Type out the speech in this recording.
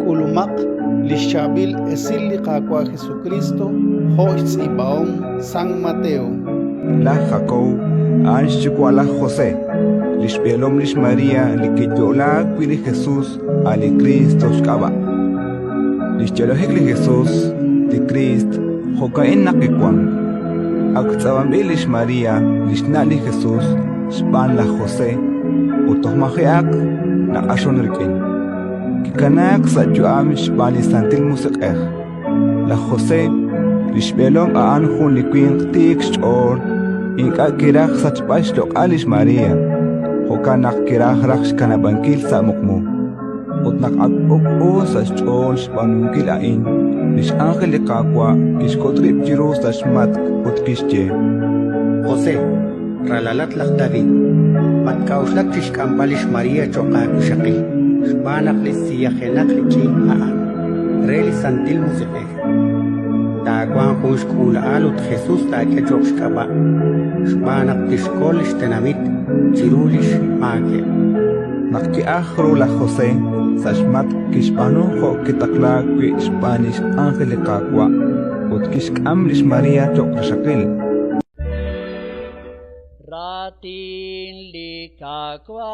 Kulumak lishabil esili kakwa Jesucristo hoits ibaom San Mateo. La Jacob, Ansh la José, Lishbelom Lish María, Likitola, Quili Jesús, Ali Cristo Shkaba. Lishchelojik Jesús, de Christ, Jocaen Nakequan. Aktsabambil Lish María, Lishnali Jesús, Shpan la José, Utohmajeak, na Ashonrikin. Kikanak sa Juam Shpan Lisantil Musekeh. La José, Lishbelom Aanjun Liquin Tik Shor. Inka kirah sa chpash lokalish Maria, hokanak kirah raksh kanabankil sa mukmo. Utnak agpok sa chol shpanunkil ain, lish angel ikakwa, kishkotrip jiro sa shmat utkishje. José, ralalat lak David, patkauslak tishkambalish Maria chokakushaki, shpanak lisiyahenak likin aan, reli santil musipeh. Taguan kush kula alut Jesús ta que jokshkaba. Shpanak tishkolish tenamit, chirulish maake. Nakki ahro la José, sa shmat kishpano ho kitakla kwi Spanish angel kakwa, utkishkam lish Maria chokrashakil. Ratin likakwa